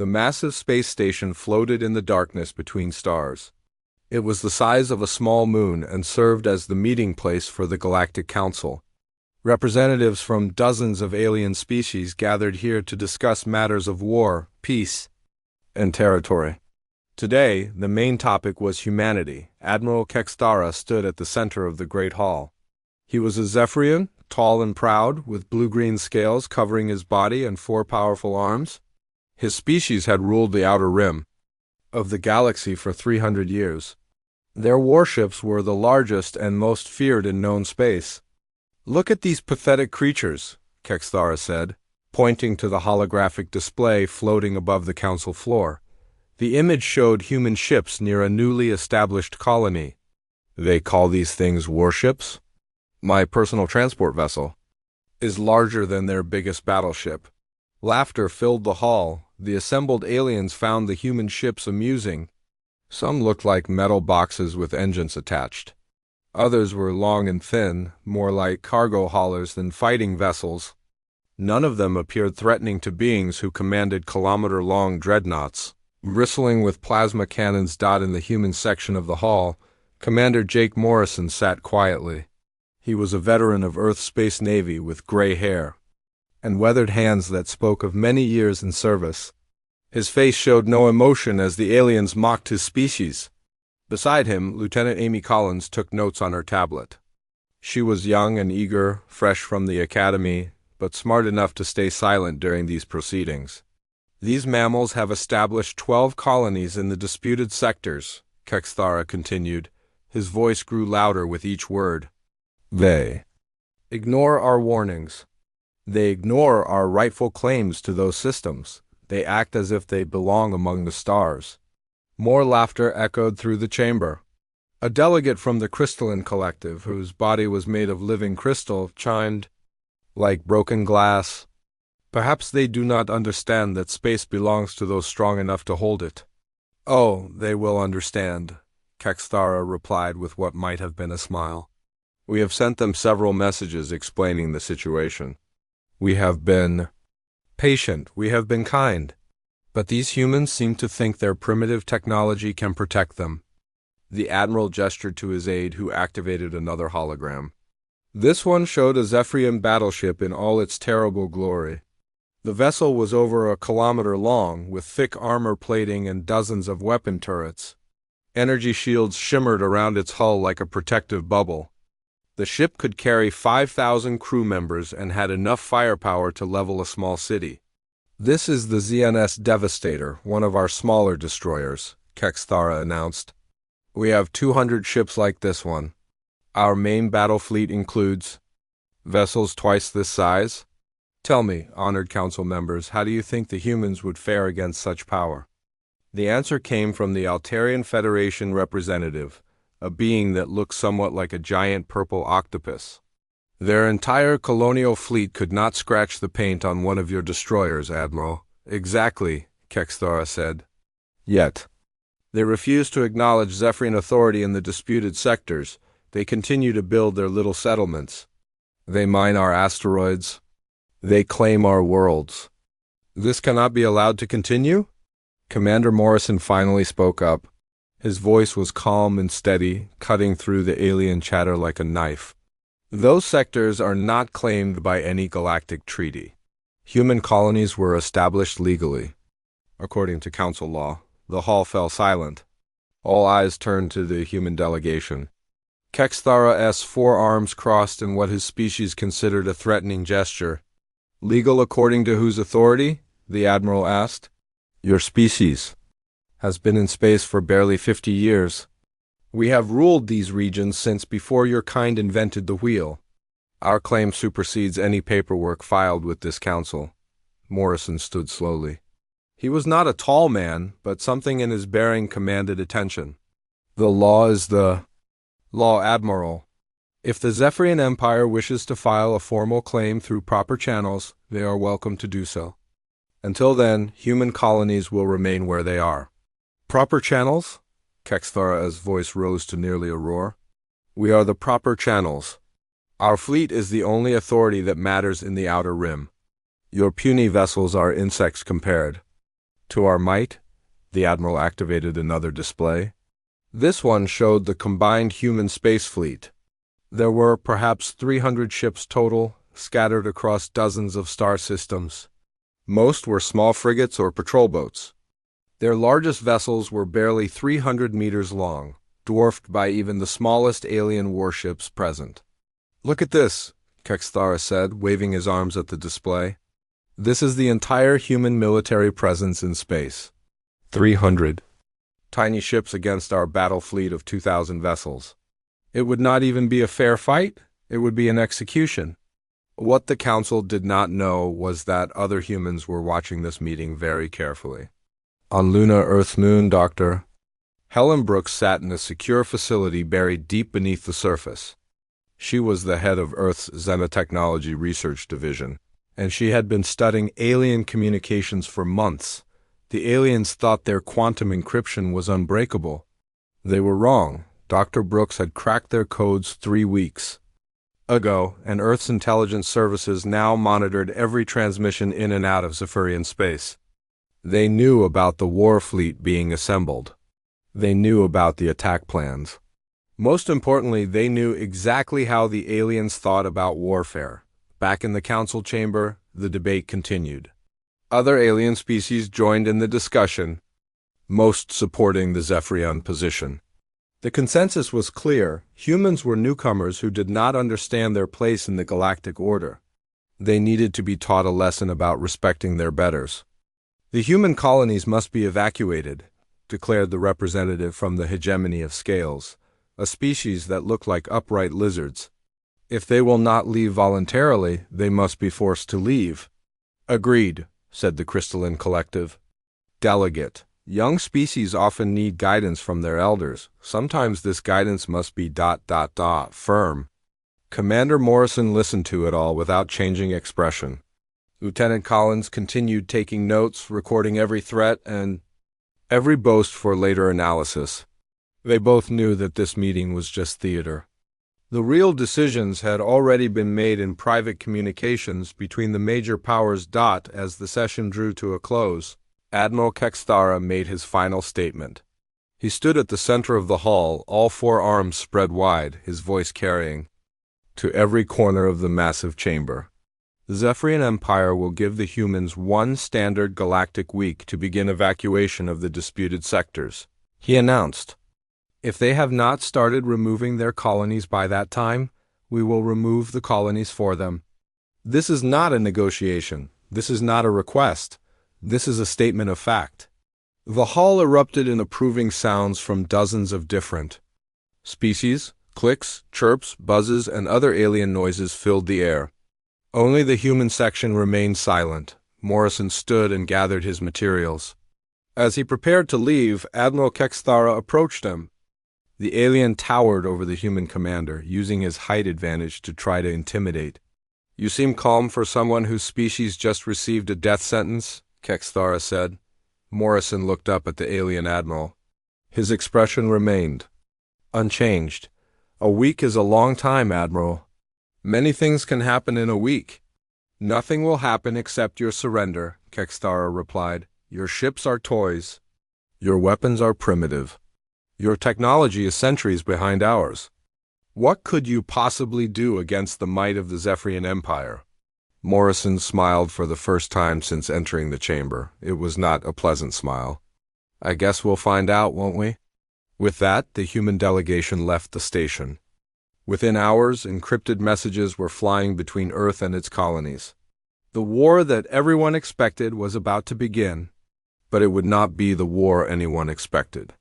The massive space station floated in the darkness between stars. It was the size of a small moon and served as the meeting place for the Galactic Council. Representatives from dozens of alien species gathered here to discuss matters of war, peace, and territory. Today, the main topic was humanity. Admiral Kextara stood at the center of the Great Hall. He was a Zephyrian, tall and proud, with blue-green scales covering his body and 4 powerful arms. His species had ruled the outer rim of the galaxy for 300 years. Their warships were the largest and most feared in known space. "Look at these pathetic creatures," Kextara said, pointing to the holographic display floating above the council floor. The image showed human ships near a newly established colony. "They call these things warships? My personal transport vessel is larger than their biggest battleship." Laughter filled the hall. The assembled aliens found the human ships amusing. Some looked like metal boxes with engines attached. Others were long and thin, more like cargo haulers than fighting vessels. None of them appeared threatening to beings who commanded kilometer-long dreadnoughts. Bristling with plasma cannons in the human section of the hall, Commander Jake Morrison sat quietly. He was a veteran of Earth's Space Navy with gray hair and weathered hands that spoke of many years in service. His face showed no emotion as the aliens mocked his species. Beside him, Lieutenant Amy Collins took notes on her tablet. She was young and eager, fresh from the academy, but smart enough to stay silent during these proceedings. "These mammals have established 12 colonies in the disputed sectors," Kextara continued. His voice grew louder with each word. "They ignore our warnings. They ignore our rightful claims to those systems. They act as if they belong among the stars." More laughter echoed through the chamber. A delegate from the Crystalline Collective, whose body was made of living crystal, chimed, "Like broken glass. Perhaps they do not understand that space belongs to those strong enough to hold it." "Oh, they will understand," Kextara replied with what might have been a smile. "We have sent them several messages explaining the situation. We have been patient, we have been kind. But these humans seem to think their primitive technology can protect them." The Admiral gestured to his aide, who activated another hologram. This one showed a Zephyrian battleship in all its terrible glory. The vessel was over 1 kilometer long, with thick armor plating and dozens of weapon turrets. Energy shields shimmered around its hull like a protective bubble. The ship could carry 5,000 crew members and had enough firepower to level a small city. "This is the ZNS Devastator, one of our smaller destroyers," Kextara announced. "We have 200 ships like this one. Our main battle fleet includes vessels twice this size. Tell me, honored council members, how do you think the humans would fare against such power?" The answer came from the Altarian Federation representative, a being that looked somewhat like a giant purple octopus. "Their entire colonial fleet could not scratch the paint on one of your destroyers, Admiral." "Exactly," Kextara said. "Yet they refuse to acknowledge Zephyrian authority in the disputed sectors. They continue to build their little settlements. They mine our asteroids. They claim our worlds. This cannot be allowed to continue?" Commander Morrison finally spoke up. His voice was calm and steady, cutting through the alien chatter like a knife. "Those sectors are not claimed by any galactic treaty. Human colonies were established legally. According to council law." The hall fell silent. All eyes turned to the human delegation. Kextara's 4 arms crossed in what his species considered a threatening gesture. "Legal according to whose authority?" the Admiral asked. "Your species has been in space for barely 50 years. We have ruled these regions since before your kind invented the wheel. Our claim supersedes any paperwork filed with this council." Morrison stood slowly. He was not a tall man, but something in his bearing commanded attention. "The law is the law, Admiral. If the Zephyrian Empire wishes to file a formal claim through proper channels, they are welcome to do so. Until then, human colonies will remain where they are." "Proper channels?" Kextara's voice rose to nearly a roar. "We are the proper channels. Our fleet is the only authority that matters in the outer rim. Your puny vessels are insects compared To our might, the Admiral activated another display. This one showed the combined human space fleet. There were perhaps 300 ships total, scattered across dozens of star systems. Most were small frigates or patrol boats. Their largest vessels were barely 300 meters long, dwarfed by even the smallest alien warships present. "Look at this," Kexthara said, waving his arms at the display. "This is the entire human military presence in space. 300 tiny ships against our battle fleet of 2,000 vessels. It would not even be a fair fight, it would be an execution." What the Council did not know was that other humans were watching this meeting very carefully. On Luna Earth Moon, Dr. Helen Brooks sat in a secure facility buried deep beneath the surface. She was the head of Earth's Xenotechnology Research Division, and she had been studying alien communications for months. The aliens thought their quantum encryption was unbreakable. They were wrong. Dr. Brooks had cracked their codes 3 weeks ago, and Earth's intelligence services now monitored every transmission in and out of Zephyrian space. They knew about the war fleet being assembled. They knew about the attack plans. Most importantly, they knew exactly how the aliens thought about warfare. Back in the council chamber, the debate continued. Other alien species joined in the discussion, most supporting the Zephyrian position. The consensus was clear. Humans were newcomers who did not understand their place in the galactic order. They needed to be taught a lesson about respecting their betters. "The human colonies must be evacuated," declared the representative from the hegemony of scales, a species that looked like upright lizards. "If they will not leave voluntarily, they must be forced to leave." "Agreed," said the crystalline collective. Delegate. Young species often need guidance from their elders. Sometimes this guidance must be ... firm. Commander Morrison listened to it all without changing expression. Lieutenant Collins continued taking notes, recording every threat and every boast for later analysis. They both knew that this meeting was just theater. The real decisions had already been made in private communications between the major powers. As the session drew to a close, Admiral Kexthara made his final statement. He stood at the center of the hall, all 4 arms spread wide, his voice carrying to every corner of the massive chamber. "The Zephyrian Empire will give the humans 1 standard galactic week to begin evacuation of the disputed sectors," he announced. "If they have not started removing their colonies by that time, we will remove the colonies for them. This is not a negotiation. This is not a request. This is a statement of fact." The hall erupted in approving sounds from dozens of different species. Clicks, chirps, buzzes, and other alien noises filled the air. Only the human section remained silent. Morrison stood and gathered his materials. As he prepared to leave, Admiral Kexthara approached him. The alien towered over the human commander, using his height advantage to try to intimidate. "You seem calm for someone whose species just received a death sentence," Kexthara said. Morrison looked up at the alien admiral. His expression remained unchanged. "A week is a long time, Admiral. Many things can happen in a week." "Nothing will happen except your surrender," Kexthara replied. "Your ships are toys. Your weapons are primitive. Your technology is centuries behind ours. What could you possibly do against the might of the Zephyrian Empire?" Morrison smiled for the first time since entering the chamber. It was not a pleasant smile. "I guess we'll find out, won't we?" With that, the human delegation left the station. Within hours, encrypted messages were flying between Earth and its colonies. The war that everyone expected was about to begin, but it would not be the war anyone expected.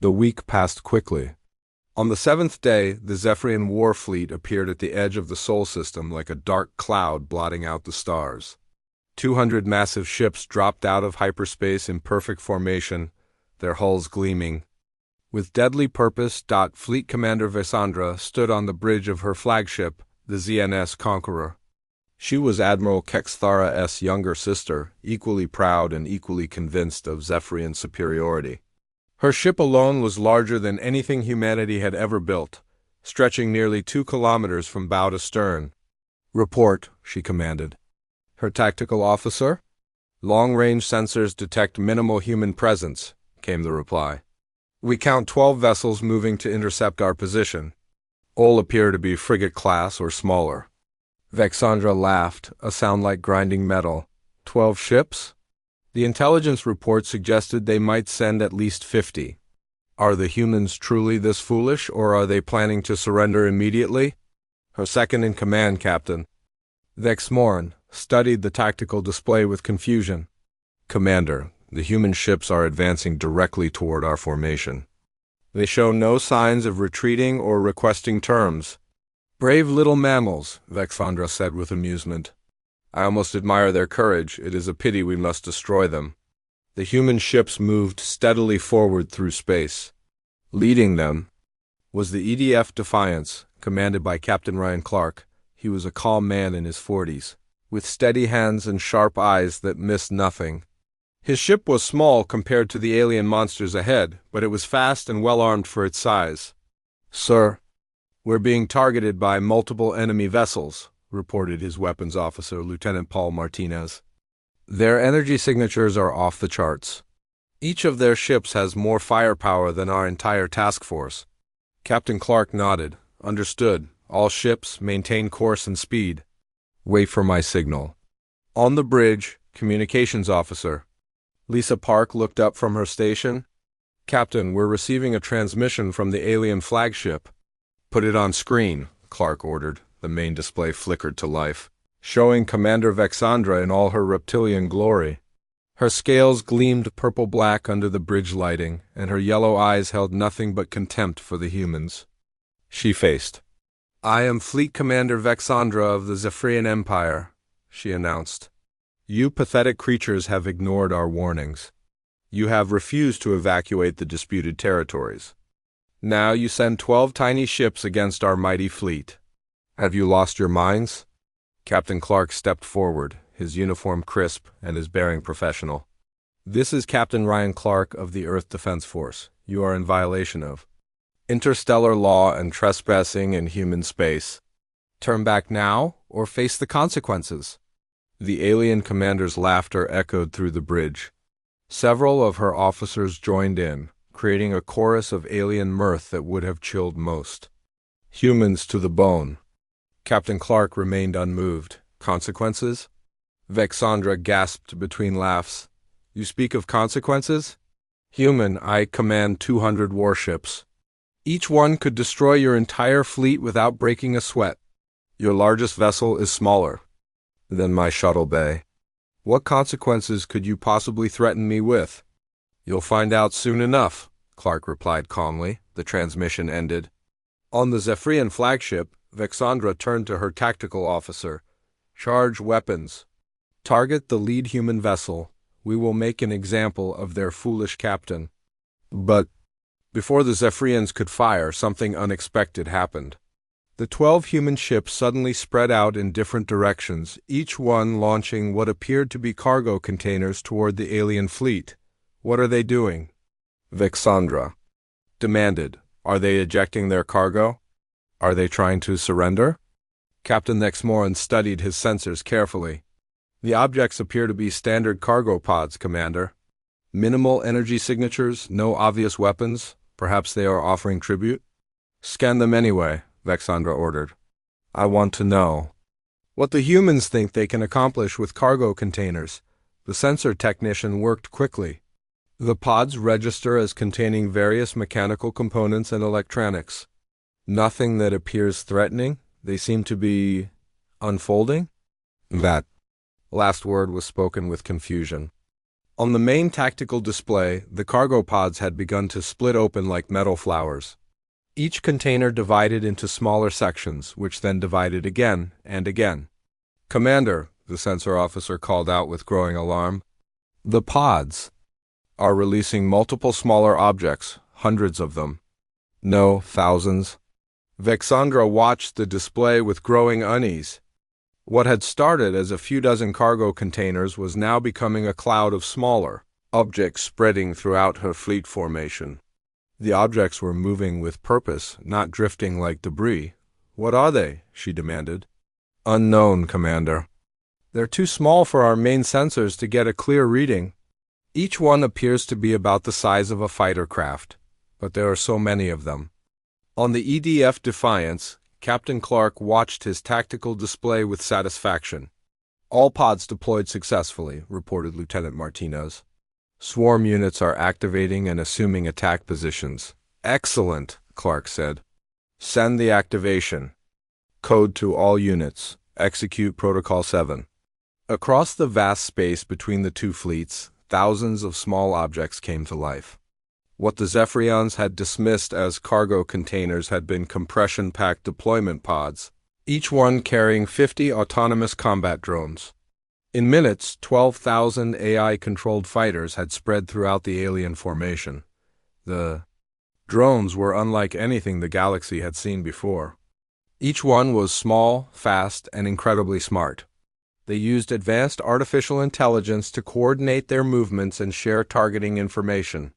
The week passed quickly. On the 7th day, the Zephyrian war fleet appeared at the edge of the Sol system like a dark cloud blotting out the stars. 200 massive ships dropped out of hyperspace in perfect formation, their hulls gleaming. With deadly purpose, Fleet Commander Vesandra stood on the bridge of her flagship, the ZNS Conqueror. She was Admiral Kexthara's younger sister, equally proud and equally convinced of Zephyrian superiority. Her ship alone was larger than anything humanity had ever built, stretching nearly 2 kilometers from bow to stern. "Report," she commanded. "Her tactical officer?" Long-range sensors detect minimal human presence, came the reply. We count 12 vessels moving to intercept our position. All appear to be frigate class or smaller. Vexandra laughed, a sound like grinding metal. 12 ships? The intelligence report suggested they might send at least 50. Are the humans truly this foolish, or are they planning to surrender immediately? Her second-in-command, Captain. Vexmoran studied the tactical display with confusion. Commander, the human ships are advancing directly toward our formation. They show no signs of retreating or requesting terms. Brave little mammals, Vexandra said with amusement. I almost admire their courage. It is a pity we must destroy them. The human ships moved steadily forward through space. Leading them was the EDF Defiance, commanded by Captain Ryan Clark. He was a calm man in his 40s, with steady hands and sharp eyes that missed nothing. His ship was small compared to the alien monsters ahead, but it was fast and well-armed for its size. Sir, we're being targeted by multiple enemy vessels, reported his weapons officer, Lieutenant Paul Martinez. Their energy signatures are off the charts. Each of their ships has more firepower than our entire task force. Captain Clark nodded. Understood. All ships maintain course and speed. Wait for my signal. On the bridge, communications officer. Lisa Park looked up from her station. Captain, we're receiving a transmission from the alien flagship. Put it on screen, Clark ordered. The main display flickered to life, showing Commander Vexandra in all her reptilian glory. Her scales gleamed purple-black under the bridge lighting, and her yellow eyes held nothing but contempt for the humans. She faced. I am Fleet Commander Vexandra of the Zephyrian Empire, she announced. You pathetic creatures have ignored our warnings. You have refused to evacuate the disputed territories. Now you send 12 tiny ships against our mighty fleet. Have you lost your minds? Captain Clark stepped forward, his uniform crisp and his bearing professional. This is Captain Ryan Clark of the Earth Defense Force. You are in violation of interstellar law and trespassing in human space. Turn back now, or face the consequences. The alien commander's laughter echoed through the bridge. Several of her officers joined in, creating a chorus of alien mirth that would have chilled most. Humans to the bone. Captain Clark remained unmoved. Consequences? Vexandra gasped between laughs. You speak of consequences? Human, I command 200 warships. Each one could destroy your entire fleet without breaking a sweat. Your largest vessel is smaller than my shuttle bay. What consequences could you possibly threaten me with? You'll find out soon enough, Clark replied calmly. The transmission ended. On the Zephyrian flagship, Vexandra turned to her tactical officer. Charge weapons. Target the lead human vessel. We will make an example of their foolish captain. But before the Zephyrians could fire, something unexpected happened. The 12 human ships suddenly spread out in different directions, each one launching what appeared to be cargo containers toward the alien fleet. What are they doing? Vexandra demanded. Are they ejecting their cargo? Are they trying to surrender? Captain Vexmoran studied his sensors carefully. The objects appear to be standard cargo pods, Commander. Minimal energy signatures, no obvious weapons. Perhaps they are offering tribute? Scan them anyway, Vexandra ordered. I want to know what the humans think they can accomplish with cargo containers. The sensor technician worked quickly. The pods register as containing various mechanical components and electronics. Nothing that appears threatening. They seem to be unfolding. That last word was spoken with confusion. On the main tactical display, the cargo pods had begun to split open like metal flowers. Each container divided into smaller sections, which then divided again and again. Commander, the sensor officer called out with growing alarm, the pods are releasing multiple smaller objects, hundreds of them. No, thousands. Vexandra watched the display with growing unease. What had started as a few dozen cargo containers was now becoming a cloud of smaller objects spreading throughout her fleet formation. The objects were moving with purpose, not drifting like debris. What are they? She demanded. Unknown, Commander. They're too small for our main sensors to get a clear reading. Each one appears to be about the size of a fighter craft, but there are so many of them. On the EDF Defiance, Captain Clark watched his tactical display with satisfaction. All pods deployed successfully, reported Lieutenant Martinez. Swarm units are activating and assuming attack positions. Excellent, Clark said. Send the activation. Code to all units. Execute Protocol 7. Across the vast space between the two fleets, thousands of small objects came to life. What the Zephyrians had dismissed as cargo containers had been compression-packed deployment pods, each one carrying 50 autonomous combat drones. In minutes, 12,000 AI-controlled fighters had spread throughout the alien formation. The drones were unlike anything the galaxy had seen before. Each one was small, fast, and incredibly smart. They used advanced artificial intelligence to coordinate their movements and share targeting information.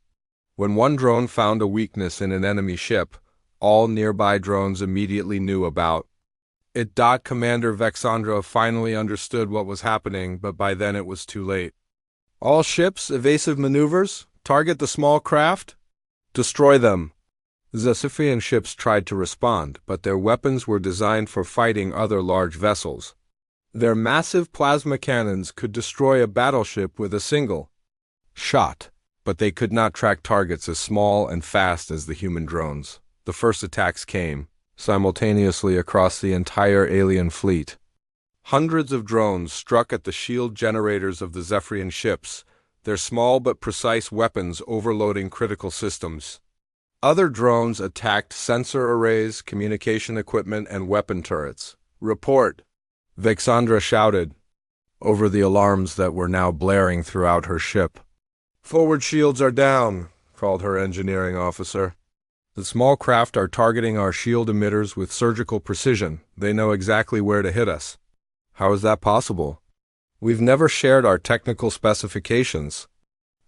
When one drone found a weakness in an enemy ship, all nearby drones immediately knew about it. Commander Vexandra finally understood what was happening, but by then it was too late. All ships, evasive maneuvers, target the small craft, destroy them. The Zephyrian ships tried to respond, but their weapons were designed for fighting other large vessels. Their massive plasma cannons could destroy a battleship with a single shot, but they could not track targets as small and fast as the human drones. The first attacks came simultaneously across the entire alien fleet. Hundreds of drones struck at the shield generators of the Zephyrian ships, their small but precise weapons overloading critical systems. Other drones attacked sensor arrays, communication equipment, and weapon turrets. Report, Vexandra shouted over the alarms that were now blaring throughout her ship. Forward shields are down, called her engineering officer. The small craft are targeting our shield emitters with surgical precision. They know exactly where to hit us. How is that possible? We've never shared our technical specifications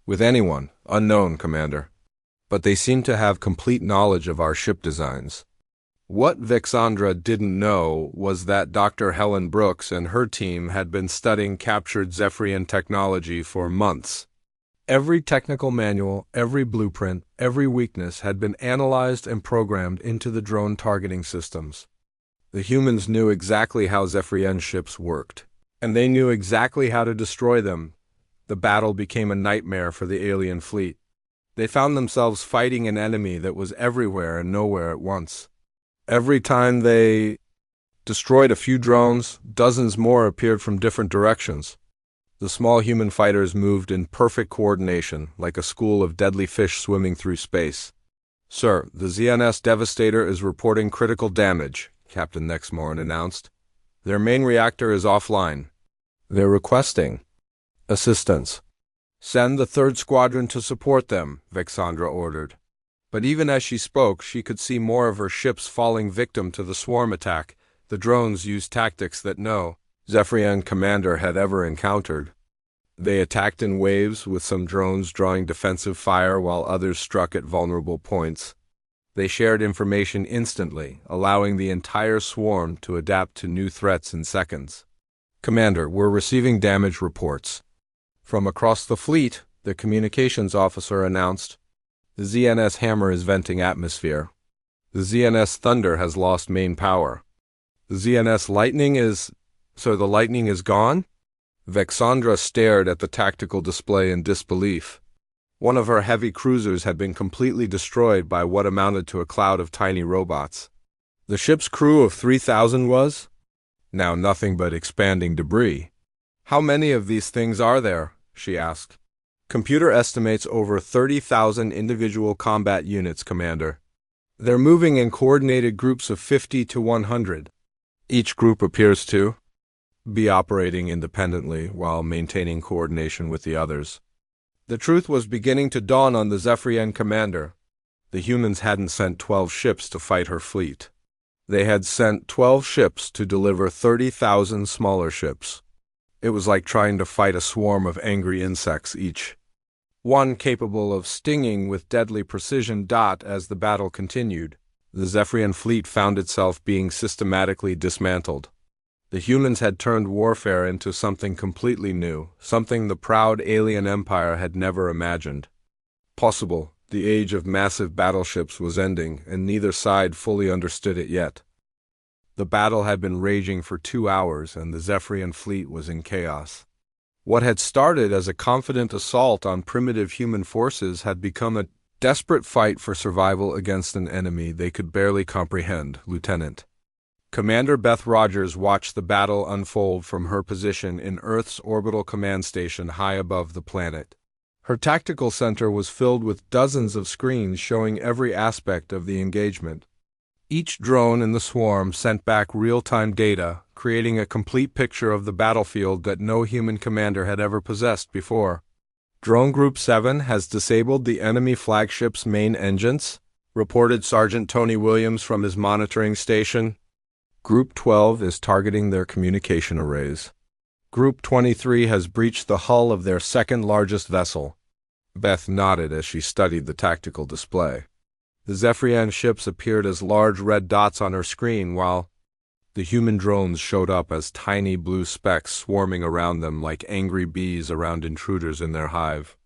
with anyone. Unknown, Commander. But they seem to have complete knowledge of our ship designs. What Vexandra didn't know was that Dr. Helen Brooks and her team had been studying captured Zephyrian technology for months. Every technical manual, every blueprint, every weakness had been analyzed and programmed into the drone targeting systems. The humans knew exactly how Zephyrian ships worked, and they knew exactly how to destroy them. The battle became a nightmare for the alien fleet. They found themselves fighting an enemy that was everywhere and nowhere at once. Every time they destroyed a few drones, dozens more appeared from different directions. The small human fighters moved in perfect coordination, like a school of deadly fish swimming through space. Sir, the ZNS Devastator is reporting critical damage, Captain Nexmoran announced. Their main reactor is offline. They're requesting assistance. Send the 3rd Squadron to support them, Vexandra ordered. But even as she spoke, she could see more of her ships falling victim to the swarm attack. The drones used tactics that no Zephyrian commander had ever encountered. They attacked in waves, with some drones drawing defensive fire while others struck at vulnerable points. They shared information instantly, allowing the entire swarm to adapt to new threats in seconds. Commander, we're receiving damage reports. From across the fleet, the communications officer announced, the ZNS Hammer is venting atmosphere. The ZNS Thunder has lost main power. The ZNS Lightning is... So the Lightning is gone? Vexandra stared at the tactical display in disbelief. One of her heavy cruisers had been completely destroyed by what amounted to a cloud of tiny robots. The ship's crew of 3,000 was? Now nothing but expanding debris. How many of these things are there? She asked. Computer estimates over 30,000 individual combat units, Commander. They're moving in coordinated groups of 50 to 100. Each group appears to be operating independently while maintaining coordination with the others. The truth was beginning to dawn on the Zephyrian commander. The humans hadn't sent 12 ships to fight her fleet. They had sent 12 ships to deliver 30,000 smaller ships. It was like trying to fight a swarm of angry insects each, one capable of stinging with deadly precision. As the battle continued, the Zephyrian fleet found itself being systematically dismantled. The humans had turned warfare into something completely new, something the proud alien empire had never imagined possible. The age of massive battleships was ending, and neither side fully understood it yet. The battle had been raging for 2 hours, and the Zephyrian fleet was in chaos. What had started as a confident assault on primitive human forces had become a desperate fight for survival against an enemy they could barely comprehend. Lieutenant Commander Beth Rogers watched the battle unfold from her position in Earth's orbital command station high above the planet. Her tactical center was filled with dozens of screens showing every aspect of the engagement. Each drone in the swarm sent back real-time data, creating a complete picture of the battlefield that no human commander had ever possessed before. Drone Group 7 has disabled the enemy flagship's main engines, reported Sergeant Tony Williams from his monitoring station. Group 12 is targeting their communication arrays. Group 23 has breached the hull of their second-largest vessel. Beth nodded as she studied the tactical display. The Zephyrian ships appeared as large red dots on her screen, while the human drones showed up as tiny blue specks swarming around them like angry bees around intruders in their hive.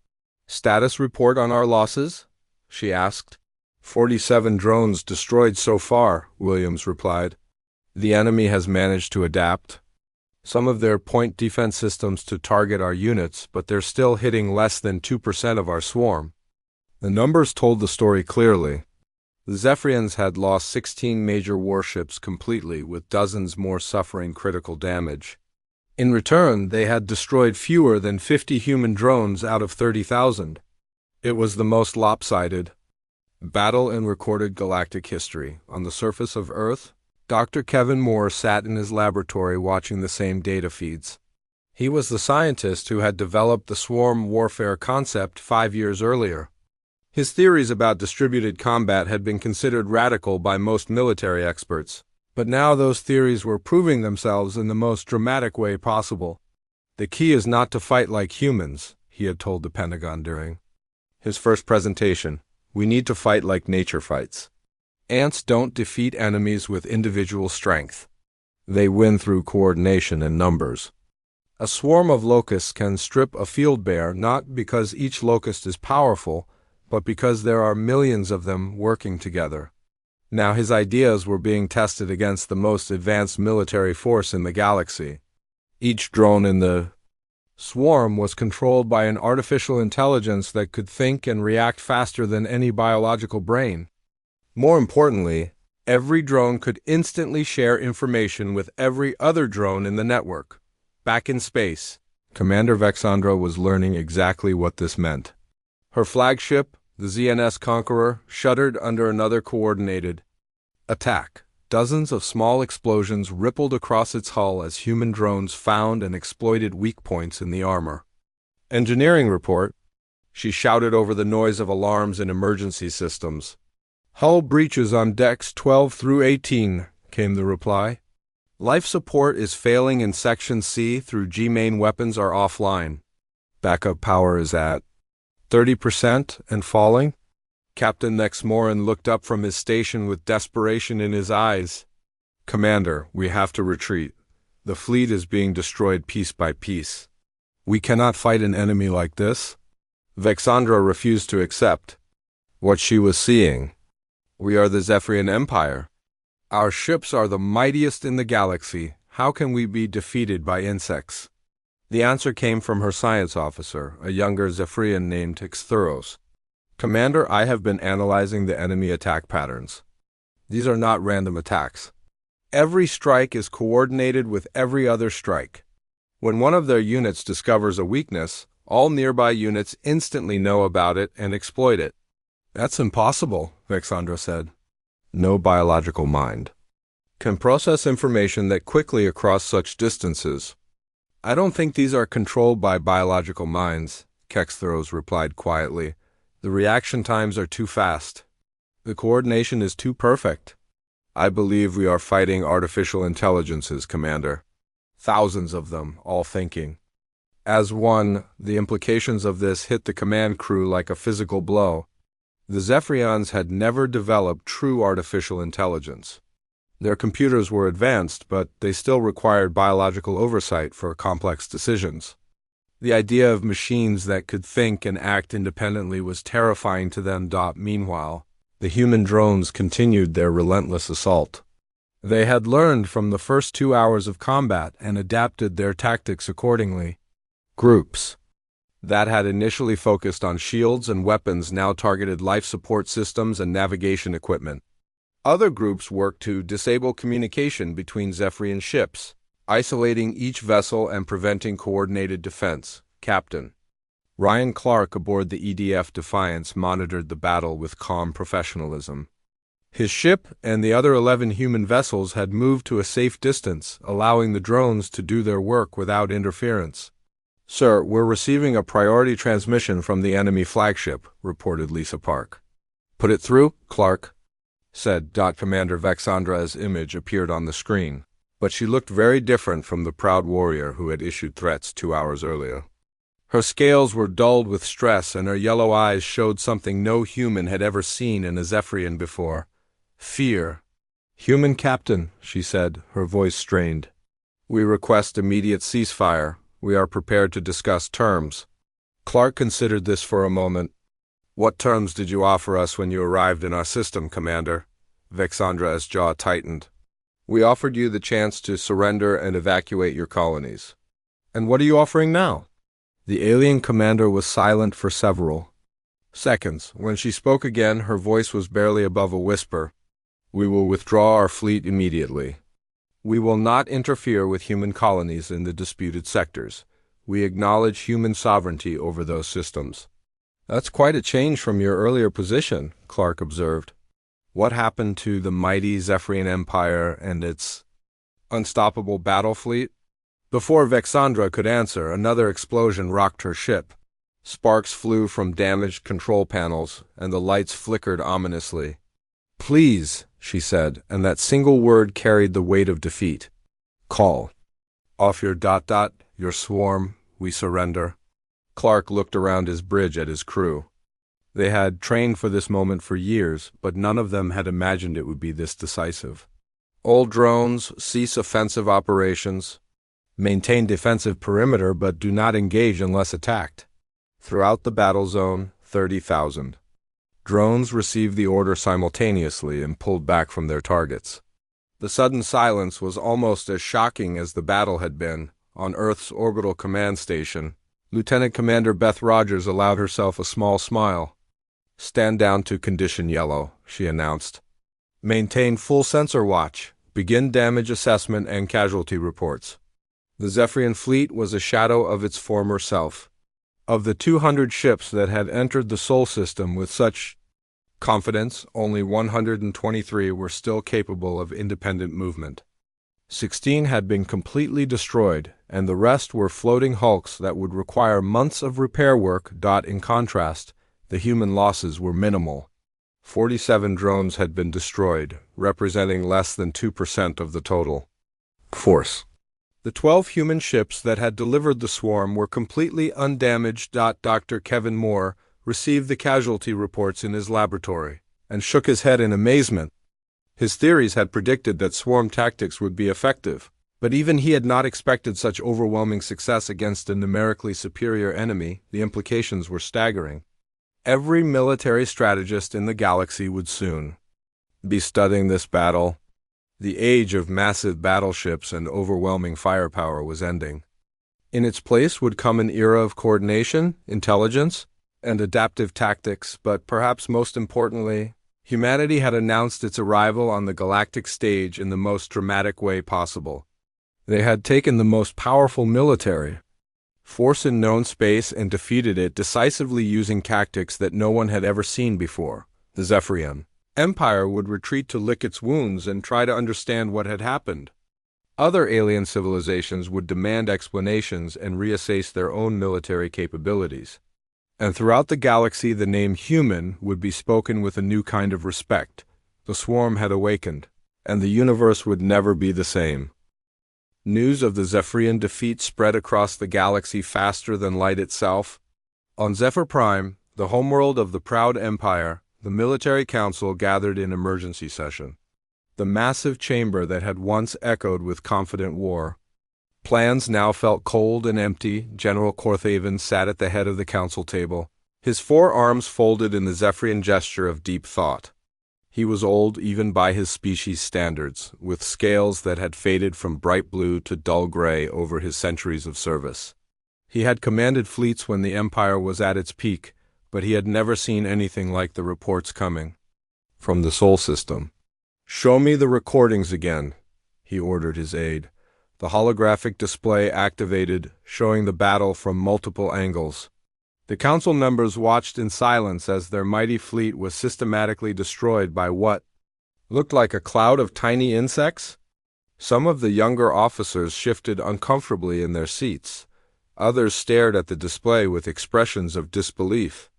"Status report on our losses?" she asked. 47 drones destroyed so far," Williams replied. "The enemy has managed to adapt some of their point defense systems to target our units, but they're still hitting less than 2% of our swarm." The numbers told the story clearly. The Zephyrians had lost 16 major warships completely, with dozens more suffering critical damage. In return, they had destroyed fewer than 50 human drones out of 30,000. It was the most lopsided battle in recorded galactic history. On the surface of Earth, Dr. Kevin Moore sat in his laboratory watching the same data feeds. He was the scientist who had developed the swarm warfare concept 5 years earlier. His theories about distributed combat had been considered radical by most military experts, but now those theories were proving themselves in the most dramatic way possible. "The key is not to fight like humans," he had told the Pentagon during his first presentation. "We need to fight like nature fights. Ants don't defeat enemies with individual strength. They win through coordination and numbers. A swarm of locusts can strip a field bare not because each locust is powerful, but because there are millions of them working together." Now his ideas were being tested against the most advanced military force in the galaxy. Each drone in the swarm was controlled by an artificial intelligence that could think and react faster than any biological brain. More importantly, every drone could instantly share information with every other drone in the network. Back in space, Commander Vexandra was learning exactly what this meant. Her flagship, the ZNS Conqueror, shuddered under another coordinated attack. Dozens of small explosions rippled across its hull as human drones found and exploited weak points in the armor. "Engineering report," she shouted over the noise of alarms and emergency systems. "Hull breaches on decks 12 through 18, came the reply. "Life support is failing in Section C through G. Main weapons are offline. Backup power is at 30% and falling." Captain Nexmoran looked up from his station with desperation in his eyes. "Commander, we have to retreat. The fleet is being destroyed piece by piece. We cannot fight an enemy like this." Vexandra refused to accept what she was seeing. "We are the Zephyrian Empire. Our ships are the mightiest in the galaxy. How can we be defeated by insects?" The answer came from her science officer, a younger Zephyrian named Ixthuros. "Commander, I have been analyzing the enemy attack patterns. These are not random attacks. Every strike is coordinated with every other strike. When one of their units discovers a weakness, all nearby units instantly know about it and exploit it." "That's impossible," Vexandra said. "No biological mind can process information that quickly across such distances." "I don't think these are controlled by biological minds," Kextheros replied quietly. "The reaction times are too fast. The coordination is too perfect. I believe we are fighting artificial intelligences, Commander. Thousands of them, all thinking as one. The implications of this hit the command crew like a physical blow. The Zephyrians had never developed true artificial intelligence. Their computers were advanced, but they still required biological oversight for complex decisions. The idea of machines that could think and act independently was terrifying to them. Meanwhile, the human drones continued their relentless assault. They had learned from the first 2 hours of combat and adapted their tactics accordingly. Groups that had initially focused on shields and weapons now targeted life support systems and navigation equipment. Other groups worked to disable communication between Zephyrian ships, isolating each vessel and preventing coordinated defense. Captain Ryan Clark aboard the EDF Defiance monitored the battle with calm professionalism. His ship and the other 11 human vessels had moved to a safe distance, allowing the drones to do their work without interference. "Sir, we're receiving a priority transmission from the enemy flagship," reported Lisa Park. "Put it through, Clark," said Commander Vexandra's image appeared on the screen, but she looked very different from the proud warrior who had issued threats 2 hours earlier. Her scales were dulled with stress, and her yellow eyes showed something no human had ever seen in a Zephyrian before: fear. "Human captain," she said, her voice strained. "We request immediate ceasefire. We are prepared to discuss terms." Clark considered this for a moment. "What terms did you offer us when you arrived in our system, Commander?" Vexandra's jaw tightened. "We offered you the chance to surrender and evacuate your colonies." "And what are you offering now?" The alien commander was silent for several seconds. When she spoke again, her voice was barely above a whisper. "We will withdraw our fleet immediately. We will not interfere with human colonies in the disputed sectors. We acknowledge human sovereignty over those systems." "That's quite a change from your earlier position," Clark observed. "What happened to the mighty Zephyrian Empire and its unstoppable battle fleet?" Before Vexandra could answer, another explosion rocked her ship. Sparks flew from damaged control panels, and the lights flickered ominously. "Please," she said, and that single word carried the weight of defeat. "Call off your your swarm. We surrender." Clark looked around his bridge at his crew. They had trained for this moment for years, but none of them had imagined it would be this decisive. "All drones, cease offensive operations. Maintain defensive perimeter, but do not engage unless attacked." Throughout the battle zone, 30,000 drones received the order simultaneously and pulled back from their targets. The sudden silence was almost as shocking as the battle had been. On Earth's orbital command station, Lieutenant Commander Beth Rogers allowed herself a small smile. "Stand down to condition yellow," she announced. "Maintain full sensor watch. Begin damage assessment and casualty reports." The Zephyrian fleet was a shadow of its former self. Of the 200 ships that had entered the Sol system with such confidence, only 123 were still capable of independent movement. 16 had been completely destroyed, and the rest were floating hulks that would require months of repair work. In contrast, the human losses were minimal. 47 drones had been destroyed, representing less than 2% of the total force. The 12 human ships that had delivered the swarm were completely undamaged. Dr. Kevin Moore received the casualty reports in his laboratory and shook his head in amazement. His theories had predicted that swarm tactics would be effective, but even he had not expected such overwhelming success against a numerically superior enemy. The implications were staggering. Every military strategist in the galaxy would soon be studying this battle. The age of massive battleships and overwhelming firepower was ending. In its place would come an era of coordination, intelligence, and adaptive tactics, but perhaps most importantly, humanity had announced its arrival on the galactic stage in the most dramatic way possible. They had taken the most powerful military force in known space and defeated it decisively using tactics that no one had ever seen before. The Zephyrian Empire would retreat to lick its wounds and try to understand what had happened. Other alien civilizations would demand explanations and reassess their own military capabilities. And throughout the galaxy, the name human would be spoken with a new kind of respect. The swarm had awakened, and the universe would never be the same. News of the Zephyrian defeat spread across the galaxy faster than light itself. On Zephyr Prime, the homeworld of the proud empire, the military council gathered in emergency session. the massive chamber that had once echoed with confident war. Plans now felt cold and empty. General Corthaven sat at the head of the council table, his forearms folded in the Zephyrian gesture of deep thought. He was old even by his species' standards, with scales that had faded from bright blue to dull gray over his centuries of service. He had commanded fleets when the Empire was at its peak, but he had never seen anything like the reports coming from the Sol system. "Show me the recordings again," he ordered his aide. The holographic display activated, showing the battle from multiple angles. The council members watched in silence as their mighty fleet was systematically destroyed by what looked like a cloud of tiny insects. Some of the younger officers shifted uncomfortably in their seats. Others stared at the display with expressions of disbelief.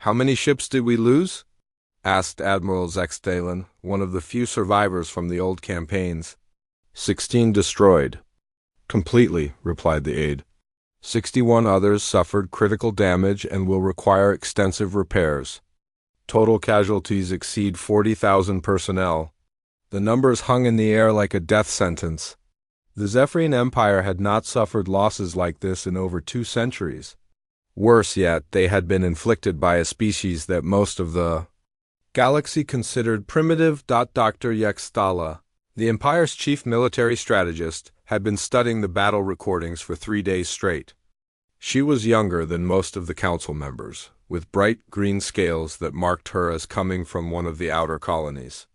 "How many ships did we lose?" asked Admiral Zextalen, one of the few survivors from the old campaigns. 16 destroyed. Completely, replied the aide. 61 others suffered critical damage and will require extensive repairs. Total casualties exceed 40,000 personnel. The numbers hung in the air like a death sentence. The Zephyrian Empire had not suffered losses like this in over 2 centuries. Worse yet, they had been inflicted by a species that most of the galaxy considered primitive. Dr. Yextala, the Empire's chief military strategist, had been studying the battle recordings for 3 days straight. She was younger than most of the council members, with bright green scales that marked her as coming from one of the outer colonies.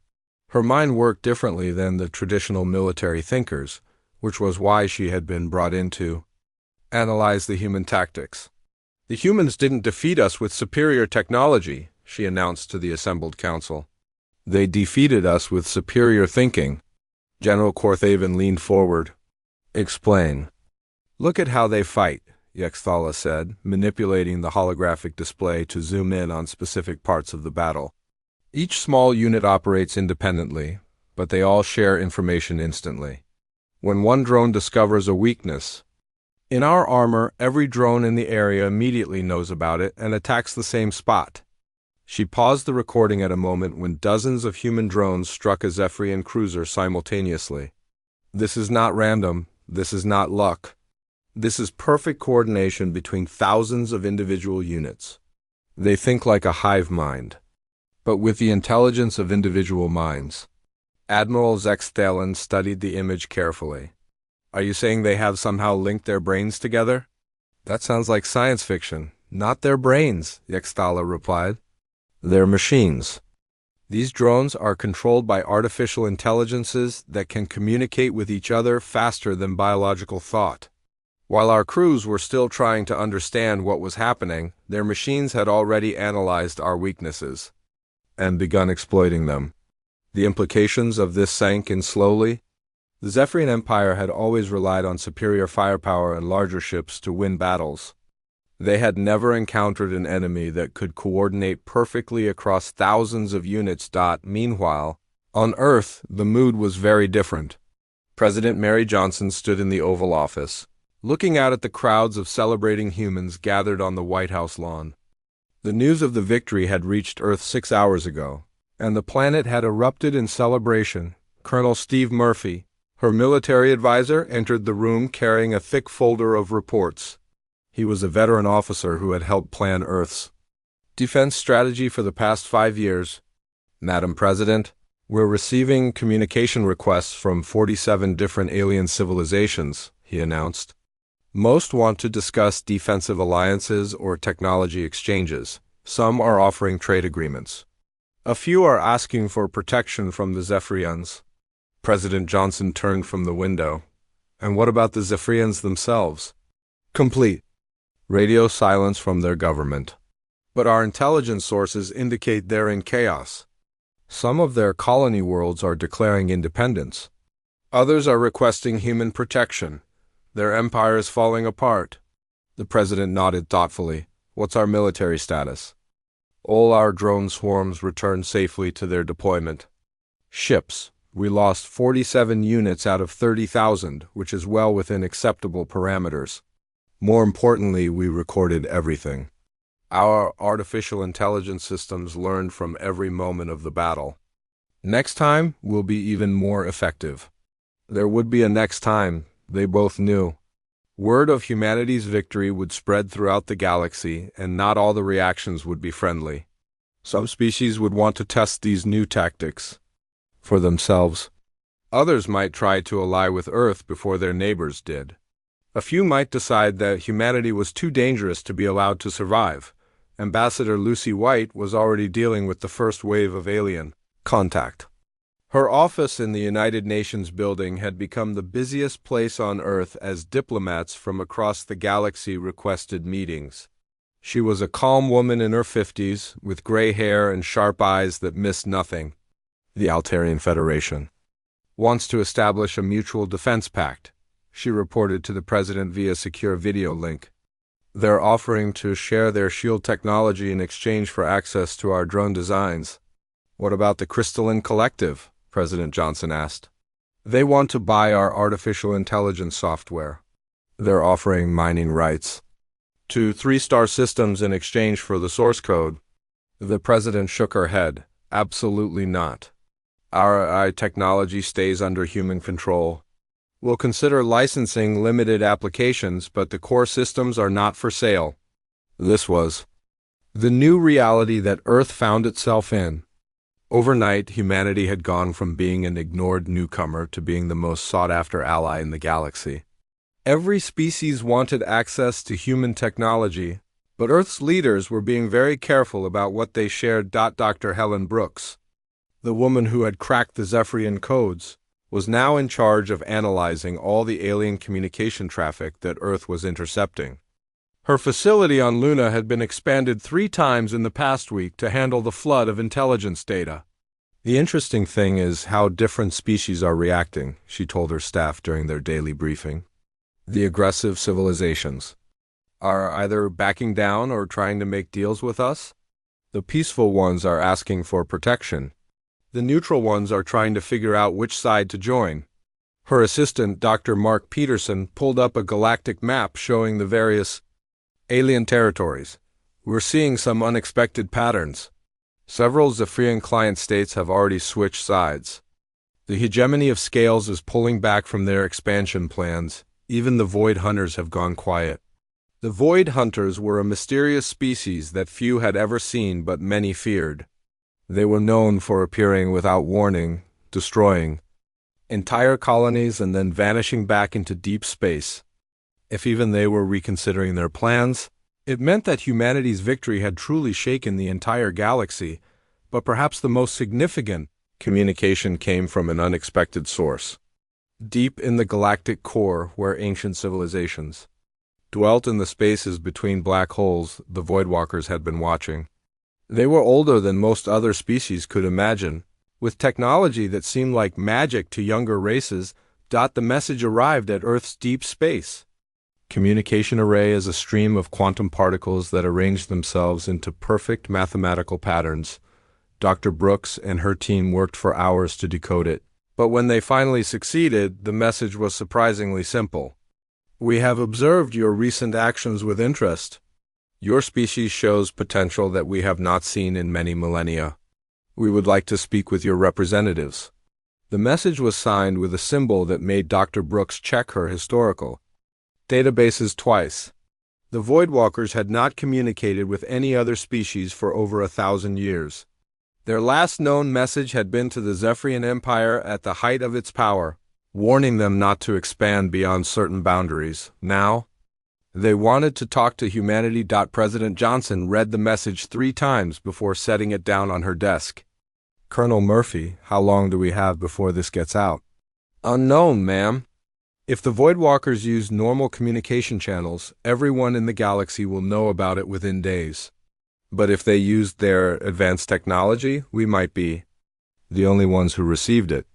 Her mind worked differently than the traditional military thinkers, which was why she had been brought in to analyze the human tactics. "The humans didn't defeat us with superior technology," she announced to the assembled council. "They defeated us with superior thinking." General Corthaven leaned forward. "Explain." "Look at how they fight," Yexthala said, manipulating the holographic display to zoom in on specific parts of the battle. "Each small unit operates independently, but they all share information instantly. When one drone discovers a weakness in our armor, every drone in the area immediately knows about it and attacks the same spot." She paused the recording at a moment when dozens of human drones struck a Zephyrian cruiser simultaneously. "This is not random. This is not luck. This is perfect coordination between thousands of individual units. They think like a hive mind, but with the intelligence of individual minds." Admiral Zextalen studied the image carefully. "Are you saying they have somehow linked their brains together?" "That sounds like science fiction." "Not their brains," Yextala replied. "They're machines. These drones are controlled by artificial intelligences that can communicate with each other faster than biological thought. While our crews were still trying to understand what was happening, their machines had already analyzed our weaknesses and begun exploiting them. The implications of this sank in slowly. The Zephyrian Empire had always relied on superior firepower and larger ships to win battles. They had never encountered an enemy that could coordinate perfectly across thousands of units. Meanwhile, on Earth, the mood was very different. President Mary Johnson stood in the Oval Office, looking out at the crowds of celebrating humans gathered on the White House lawn. The news of the victory had reached Earth 6 hours ago, and the planet had erupted in celebration. Colonel Steve Murphy, her military advisor, entered the room carrying a thick folder of reports. He was a veteran officer who had helped plan Earth's defense strategy for the past 5 years. "Madam President, we're receiving communication requests from 47 different alien civilizations," he announced. "Most want to discuss defensive alliances or technology exchanges. Some are offering trade agreements. A few are asking for protection from the Zephyrians." President Johnson turned from the window. "And what about the Zephyrians themselves?" "Complete radio silence from their government. But our intelligence sources indicate they're in chaos. Some of their colony worlds are declaring independence. Others are requesting human protection. Their empire is falling apart." The president nodded thoughtfully. "What's our military status?" "All our drone swarms returned safely to their deployment. Ships. We lost 47 units out of 30,000, which is well within acceptable parameters. More importantly, we recorded everything. Our artificial intelligence systems learned from every moment of the battle." Next time will be even more effective. There would be a next time, they both knew. Word of humanity's victory would spread throughout the galaxy, and not all the reactions would be friendly. Some species would want to test these new tactics for themselves. Others might try to ally with Earth before their neighbors did. A few might decide that humanity was too dangerous to be allowed to survive. Ambassador Lucy White was already dealing with the first wave of alien contact. Her office in the United Nations building had become the busiest place on Earth as diplomats from across the galaxy requested meetings. She was a calm woman in her 50s, with gray hair and sharp eyes that missed nothing. The Altarian Federation wants to establish a mutual defense pact, she reported to the president via secure video link. They're offering to share their shield technology in exchange for access to our drone designs. What about the Crystalline Collective? President Johnson asked. They want to buy our artificial intelligence software. They're offering mining rights to 3-star systems in exchange for the source code. The president shook her head. Absolutely not. Our AI technology stays under human control. We'll consider licensing limited applications, but the core systems are not for sale. This was the new reality that Earth found itself in. Overnight, humanity had gone from being an ignored newcomer to being the most sought-after ally in the galaxy. Every species wanted access to human technology, but Earth's leaders were being very careful about what they shared. Dr. Helen Brooks, the woman who had cracked the Zephyrian codes, was now in charge of analyzing all the alien communication traffic that Earth was intercepting. Her facility on Luna had been expanded 3 times in the past week to handle the flood of intelligence data. The interesting thing is how different species are reacting, she told her staff during their daily briefing. The aggressive civilizations are either backing down or trying to make deals with us. The peaceful ones are asking for protection. The neutral ones are trying to figure out which side to join. Her assistant, Dr. Mark Peterson, pulled up a galactic map showing the various alien territories. We're seeing some unexpected patterns. Several Zephyrian client states have already switched sides. The hegemony of Scales is pulling back from their expansion plans. Even the Void Hunters have gone quiet. The Void Hunters were a mysterious species that few had ever seen but many feared. They were known for appearing without warning, destroying entire colonies and then vanishing back into deep space. If even they were reconsidering their plans, it meant that humanity's victory had truly shaken the entire galaxy, but perhaps the most significant communication came from an unexpected source. Deep in the galactic core, where ancient civilizations dwelt in the spaces between black holes, the Voidwalkers had been watching. They were older than most other species could imagine. With technology that seemed like magic to younger races, the message arrived at Earth's deep space. Communication array is a stream of quantum particles that arrange themselves into perfect mathematical patterns. Dr. Brooks and her team worked for hours to decode it. But when they finally succeeded, the message was surprisingly simple. We have observed your recent actions with interest. Your species shows potential that we have not seen in many millennia. We would like to speak with your representatives. The message was signed with a symbol that made Dr. Brooks check her historical databases twice. The Voidwalkers had not communicated with any other species for over 1,000 years. Their last known message had been to the Zephyrian Empire at the height of its power, warning them not to expand beyond certain boundaries. Now, they wanted to talk to humanity. President Johnson read the message 3 times before setting it down on her desk. Colonel Murphy, how long do we have before this gets out? Unknown, ma'am. If the Voidwalkers use normal communication channels, everyone in the galaxy will know about it within days. But if they used their advanced technology, we might be the only ones who received it.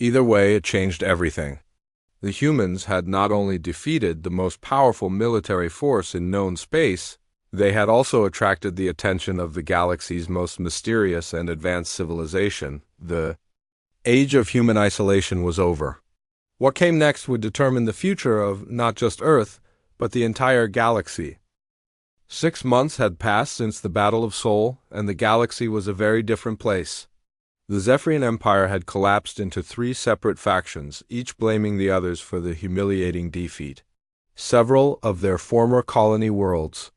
Either way, it changed everything. The humans had not only defeated the most powerful military force in known space, they had also attracted the attention of the galaxy's most mysterious and advanced civilization. The age of human isolation was over. What came next would determine the future of not just Earth, but the entire galaxy. 6 months had passed since the Battle of Sol, and the galaxy was a very different place. The Zephyrian Empire had collapsed into three separate factions, each blaming the others for the humiliating defeat. Several of their former colony worlds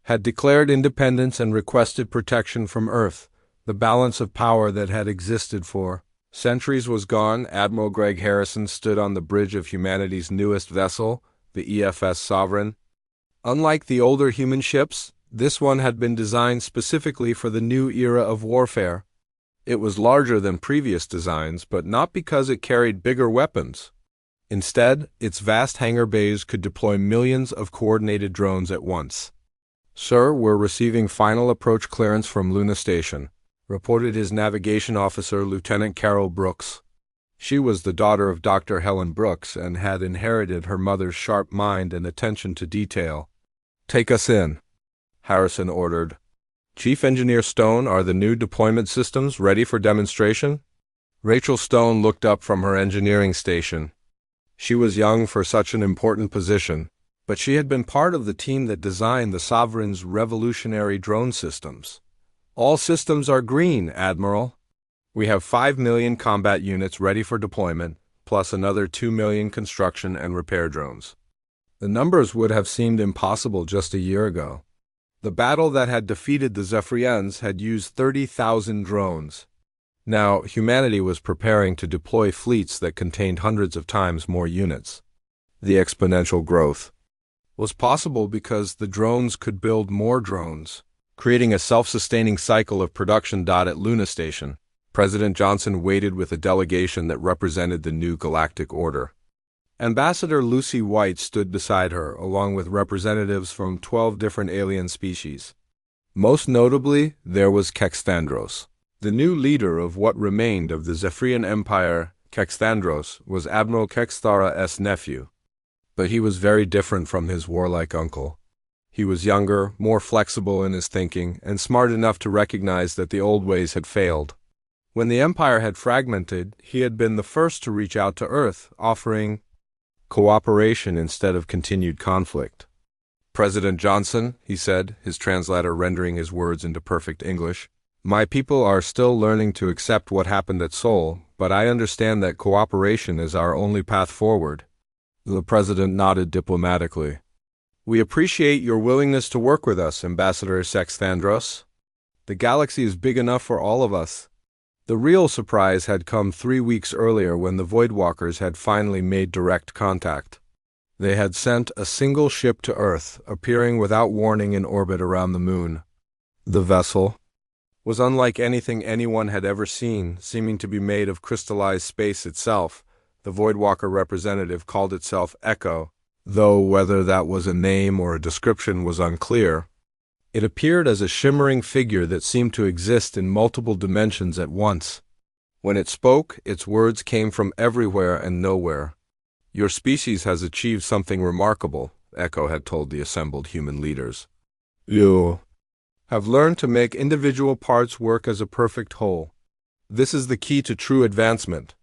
had declared independence and requested protection from Earth. The balance of power that had existed for centuries was gone. Admiral Greg Harrison stood on the bridge of humanity's newest vessel, the EFS Sovereign. Unlike the older human ships, this one had been designed specifically for the new era of warfare. It was larger than previous designs, but not because it carried bigger weapons. Instead, its vast hangar bays could deploy millions of coordinated drones at once. "Sir, we're receiving final approach clearance from Luna Station," reported his navigation officer, Lieutenant Carol Brooks. She was the daughter of Dr. Helen Brooks and had inherited her mother's sharp mind and attention to detail. "Take us in," Harrison ordered. "Chief Engineer Stone, are the new deployment systems ready for demonstration?" Rachel Stone looked up from her engineering station. She was young for such an important position, but she had been part of the team that designed the Sovereign's revolutionary drone systems. "All systems are green, Admiral. We have 5 million combat units ready for deployment, plus another 2 million construction and repair drones." The numbers would have seemed impossible just a year ago. The battle that had defeated the Zephyrians had used 30,000 drones. Now, humanity was preparing to deploy fleets that contained hundreds of times more units. The exponential growth was possible because the drones could build more drones, creating a self-sustaining cycle of production. At Luna Station, President Johnson waited with a delegation that represented the new galactic order. Ambassador Lucy White stood beside her, along with representatives from 12 different alien species. Most notably, there was Kexthandros, the new leader of what remained of the Zephyrian Empire. Kexthandros was Admiral Kexthara's nephew, but he was very different from his warlike uncle. He was younger, more flexible in his thinking, and smart enough to recognize that the old ways had failed. When the Empire had fragmented, he had been the first to reach out to Earth, offering cooperation instead of continued conflict. "President Johnson," he said, his translator rendering his words into perfect English, "my people are still learning to accept what happened at Seoul, but I understand that cooperation is our only path forward." The president nodded diplomatically. "We appreciate your willingness to work with us, Ambassador Kexthandros. The galaxy is big enough for all of us." The real surprise had come 3 weeks earlier when the Voidwalkers had finally made direct contact. They had sent a single ship to Earth, appearing without warning in orbit around the moon. The vessel was unlike anything anyone had ever seen, seeming to be made of crystallized space itself. The Voidwalker representative called itself Echo, though whether that was a name or a description was unclear. It appeared as a shimmering figure that seemed to exist in multiple dimensions at once. When it spoke, its words came from everywhere and nowhere. "Your species has achieved something remarkable," Echo had told the assembled human leaders. "You have learned to make individual parts work as a perfect whole. This is the key to true advancement."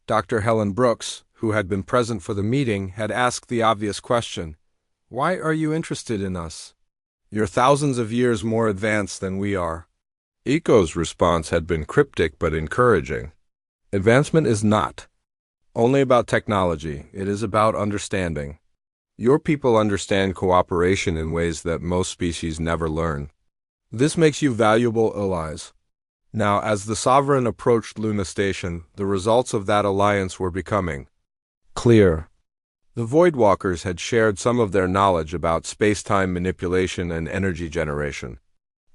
Dr. Helen Brooks, who had been present for the meeting, had asked the obvious question, "Why are you interested in us? You're thousands of years more advanced than we are." Echo's response had been cryptic but encouraging. "Advancement is not only about technology, it is about understanding. Your people understand cooperation in ways that most species never learn. This makes you valuable allies." Now, as the Sovereign approached Luna Station, the results of that alliance were becoming clear. The Voidwalkers had shared some of their knowledge about space-time manipulation and energy generation.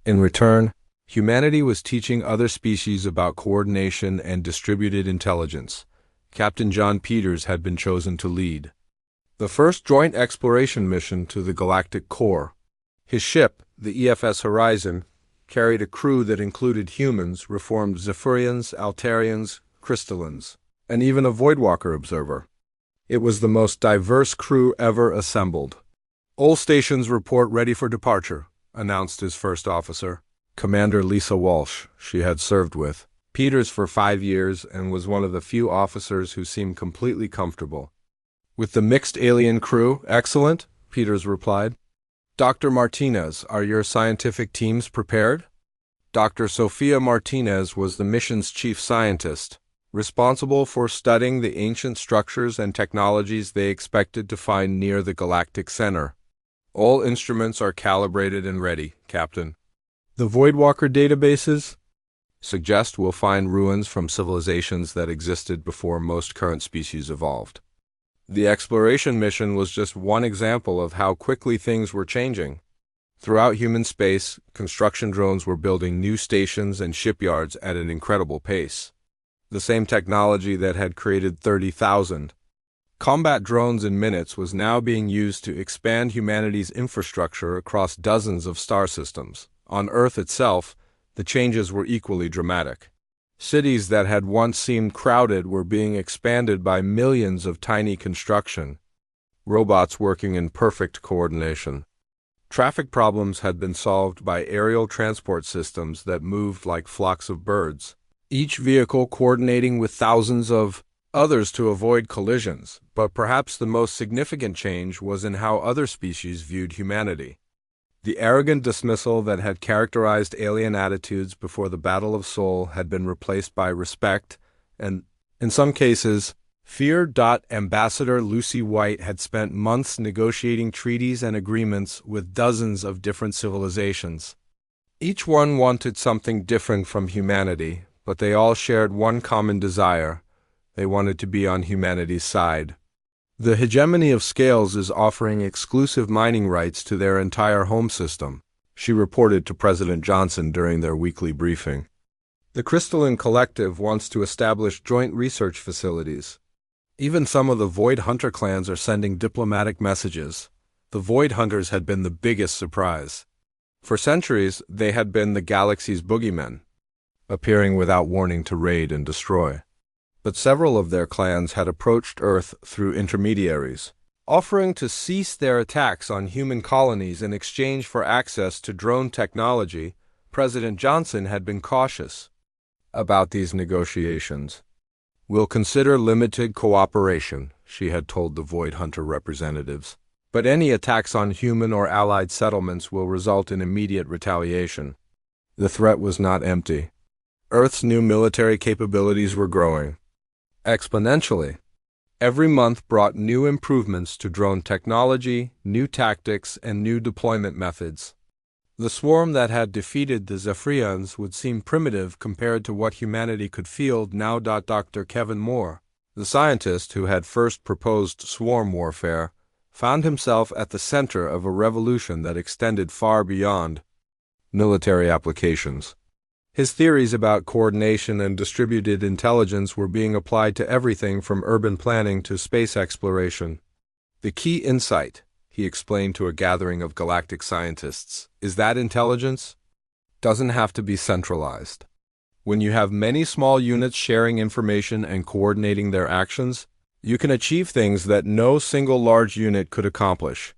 In return, humanity was teaching other species about coordination and distributed intelligence. Captain John Peters had been chosen to lead the first joint exploration mission to the galactic core. His ship, the EFS Horizon, carried a crew that included humans, reformed Zephyrians, Altarians, Crystallans, and even a Voidwalker observer. It was the most diverse crew ever assembled. "All stations report ready for departure," announced his first officer, Commander Lisa Walsh. She had served with Peters for 5 years and was one of the few officers who seemed completely comfortable with the mixed alien crew. "Excellent," Peters replied. "Dr. Martinez, are your scientific teams prepared?" Dr. Sofia Martinez was the mission's chief scientist, responsible for studying the ancient structures and technologies they expected to find near the galactic center. All instruments are calibrated and ready, Captain. The Voidwalker databases suggest we'll find ruins from civilizations that existed before most current species evolved. The exploration mission was just one example of how quickly things were changing. Throughout human space, construction drones were building new stations and shipyards at an incredible pace. The same technology that had created 30,000 combat drones in minutes was now being used to expand humanity's infrastructure across dozens of star systems. On Earth itself, the changes were equally dramatic. Cities that had once seemed crowded were being expanded by millions of tiny construction robots working in perfect coordination. Traffic problems had been solved by aerial transport systems that moved like flocks of birds, each vehicle coordinating with thousands of others to avoid collisions. But perhaps the most significant change was in how other species viewed humanity. The arrogant dismissal that had characterized alien attitudes before the Battle of Seoul had been replaced by respect and, in some cases, fear. Ambassador Lucy White had spent months negotiating treaties and agreements with dozens of different civilizations. Each one wanted something different from humanity, but they all shared one common desire. They wanted to be on humanity's side. The hegemony of Scales is offering exclusive mining rights to their entire home system, she reported to President Johnson during their weekly briefing. The Crystalline Collective wants to establish joint research facilities. Even some of the Void Hunter clans are sending diplomatic messages. The Void Hunters had been the biggest surprise. For centuries, they had been the galaxy's boogeymen, appearing without warning to raid and destroy. But several of their clans had approached Earth through intermediaries, offering to cease their attacks on human colonies in exchange for access to drone technology. President Johnson had been cautious about these negotiations. "We'll consider limited cooperation," she had told the Void Hunter representatives. "But any attacks on human or allied settlements will result in immediate retaliation." The threat was not empty. Earth's new military capabilities were growing exponentially. Every month brought new improvements to drone technology, new tactics, and new deployment methods. The swarm that had defeated the Zephyrians would seem primitive compared to what humanity could field now. Dr. Kevin Moore, the scientist who had first proposed swarm warfare, found himself at the center of a revolution that extended far beyond military applications. His theories about coordination and distributed intelligence were being applied to everything from urban planning to space exploration. "The key insight," he explained to a gathering of galactic scientists, "is that intelligence doesn't have to be centralized. When you have many small units sharing information and coordinating their actions, you can achieve things that no single large unit could accomplish."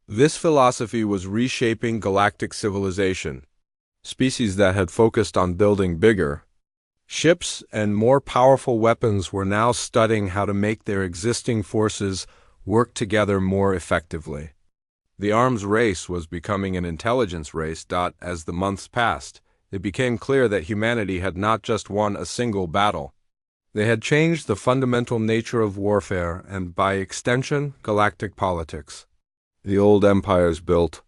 This philosophy was reshaping galactic civilization. Species that had focused on building bigger ships and more powerful weapons were now studying how to make their existing forces work together more effectively. The arms race was becoming an intelligence race. As the months passed, it became clear that humanity had not just won a single battle. They had changed the fundamental nature of warfare and, by extension, galactic politics. The old empires built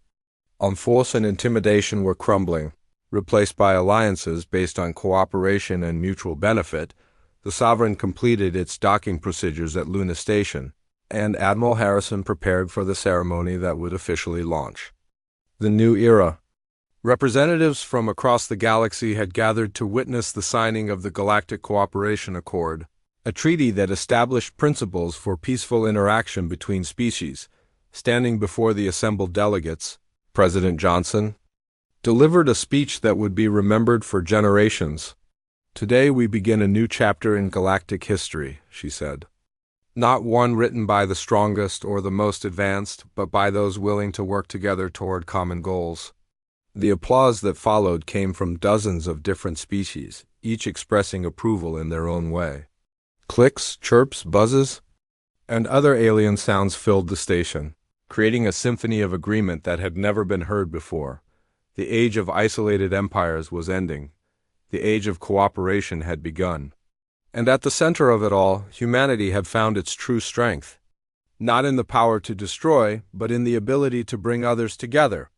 on force and intimidation were crumbling. Replaced by alliances based on cooperation and mutual benefit, the Sovereign completed its docking procedures at Luna Station, and Admiral Harrison prepared for the ceremony that would officially launch the new era. Representatives from across the galaxy had gathered to witness the signing of the Galactic Cooperation Accord, a treaty that established principles for peaceful interaction between species. Standing before the assembled delegates, President Johnson delivered a speech that would be remembered for generations. "Today we begin a new chapter in galactic history," she said. "Not one written by the strongest or the most advanced, but by those willing to work together toward common goals." The applause that followed came from dozens of different species, each expressing approval in their own way. Clicks, chirps, buzzes, and other alien sounds filled the station, creating a symphony of agreement that had never been heard before. The age of isolated empires was ending. The age of cooperation had begun. And at the center of it all, humanity had found its true strength. Not in the power to destroy, but in the ability to bring others together.